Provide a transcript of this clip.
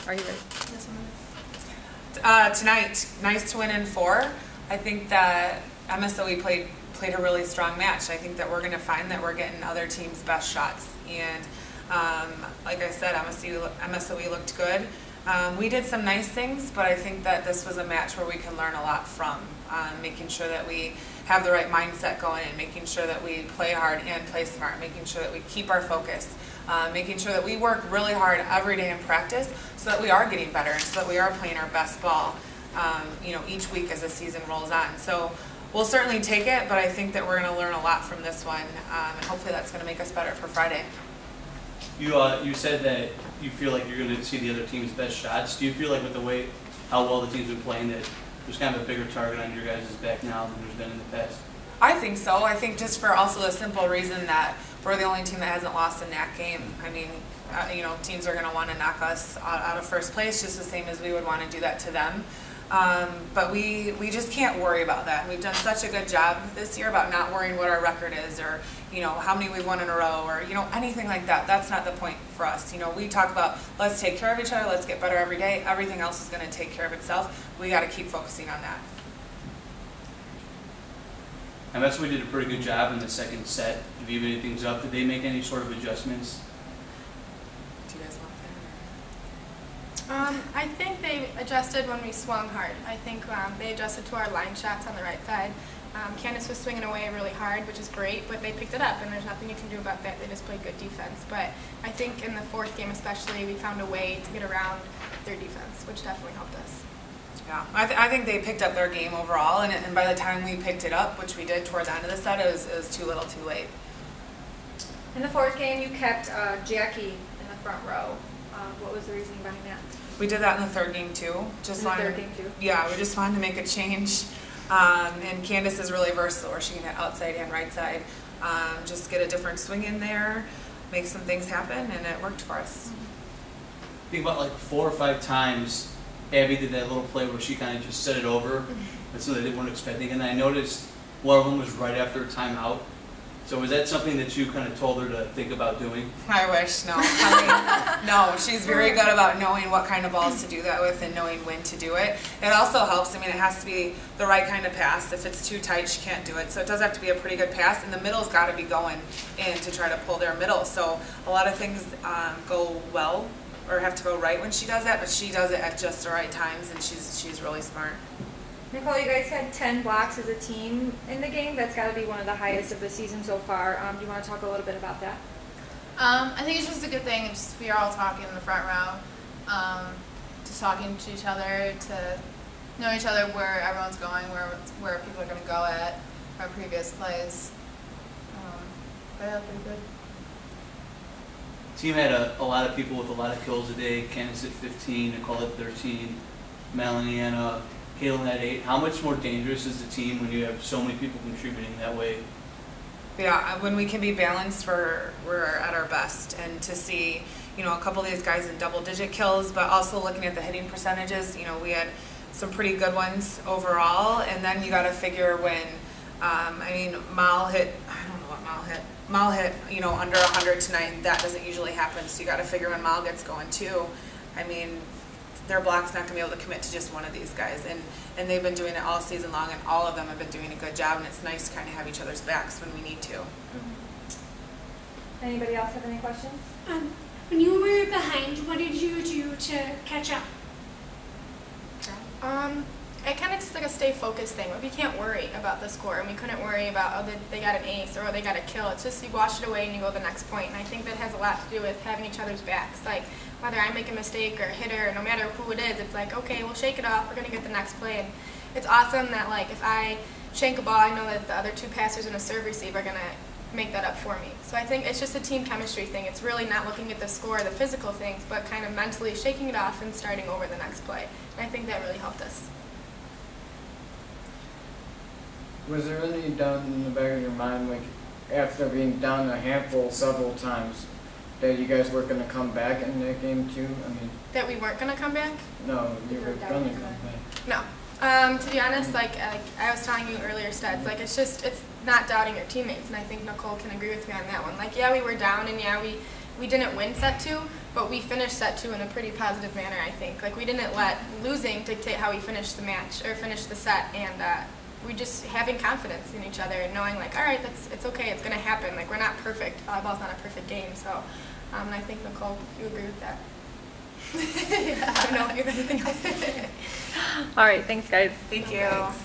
Are you ready? Tonight, nice to win in 4. I think that MSOE played a really strong match. I think that we're going to find that we're getting other teams' best shots. And like I said, MSOE looked good. We did some nice things, but I think that this was a match where we can learn a lot from. Making sure that we have the right mindset going in, making sure that we play hard and play smart, making sure that we keep our focus, making sure that we work really hard every day in practice so that we are getting better and so that we are playing our best ball each week as the season rolls on. So we'll certainly take it, but I think that we're going to learn a lot from this one, and hopefully that's going to make us better for Friday. You said that you feel like you're going to see the other team's best shots. Do you feel like with the way how well the team's been playing that there's kind of a bigger target on your guys' back now than there's been in the past? I think so. I think just for also the simple reason that we're the only team that hasn't lost a NAC game. I mean, teams are going to want to knock us out of first place just the same as we would want to do that to them. But we just can't worry about that. We've done such a good job this year about not worrying what our record is or how many we've won in a row or anything like that. That's not the point for us. We talk about let's take care of each other, let's get better every day. Everything else is going to take care of itself. We got to keep focusing on that. And that's what we did a pretty good job in the second set of evening things up. Did they make any sort of adjustments? Do you guys want that? I think they adjusted when we swung hard. I think they adjusted to our line shots on the right side. Candace was swinging away really hard, which is great, but they picked it up, and there's nothing you can do about that. They just played good defense. But I think in the fourth game especially, we found a way to get around their defense, which definitely helped us. Yeah, I think they picked up their game overall, and by the time we picked it up, which we did towards the end of the set, it was too little too late. In the fourth game, you kept Jackie in the front row. What was the reasoning behind that? We did that in the third game too. Yeah, we just wanted to make a change. And Candace is really versatile, where she can hit outside and right side. Just get a different swing in there, make some things happen, and it worked for us. I think about like 4 or 5 times Abby did that little play where she kind of just set it over. That's something they weren't expecting. And I noticed one of them was right after a timeout. So was that something that you kind of told her to think about doing? I wish, no. No, she's very good about knowing what kind of balls to do that with and knowing when to do it. It also helps, it has to be the right kind of pass. If it's too tight, she can't do it. So it does have to be a pretty good pass, and the middle's got to be going in to try to pull their middle. So a lot of things go well or have to go right when she does that, but she does it at just the right times, and she's really smart. Nicole, you guys had 10 blocks as a team in the game. That's got to be one of the highest of the season so far. Do you want to talk a little bit about that? I think it's just a good thing. We are all talking in the front row, just talking to each other, to know each other, where everyone's going, where people are going to go at our previous plays. But yeah, pretty good. Team had a lot of people with a lot of kills a day. Candace at 15, Nicole at 13, Melanie and Caitlin at 8. How much more dangerous is the team when you have so many people contributing that way? Yeah, when we can be balanced, we're at our best. And to see, a couple of these guys in double-digit kills, but also looking at the hitting percentages, we had some pretty good ones overall. And then you got to figure when, Mal hit, I don't know what Mal hit. Mal hit, under 100 tonight, and that doesn't usually happen. So you got to figure when Mal gets going too. Their block's not going to be able to commit to just one of these guys, and they've been doing it all season long, and all of them have been doing a good job, and it's nice to kind of have each other's backs when we need to. Anybody else have any questions? When you were behind, what did you do to catch up? It kind of just like a stay focused thing. We can't worry about the score, and we couldn't worry about, they got an ace or they got a kill. It's just you wash it away and you go to the next point. And I think that has a lot to do with having each other's backs. Like whether I make a mistake or a hitter, no matter who it is, it's like, okay, we'll shake it off. We're gonna get the next play. And it's awesome that like if I shank a ball, I know that the other 2 passers and a serve receive are gonna make that up for me. So I think it's just a team chemistry thing. It's really not looking at the score, the physical things, but kind of mentally shaking it off and starting over the next play. And I think that really helped us. Was there any doubt in the back of your mind, like after being down a handful several times, that you guys were going to come back in that game too? That we weren't going to come back? No, you were going to come back. No. To be honest, like I was telling you earlier, Studs, like it's not doubting your teammates, and I think Nicole can agree with me on that one. Like, yeah, we were down, and yeah, we didn't win set 2, but we finished set 2 in a pretty positive manner, I think. Like, we didn't let losing dictate how we finished the match or finished the set, and we just having confidence in each other and knowing, like, all right, it's okay, it's going to happen. Like, we're not perfect. Volleyball's not a perfect game, so and I think, Nicole, you agree with that. I don't know if you have anything else to say. All right, thanks, guys. Thank you.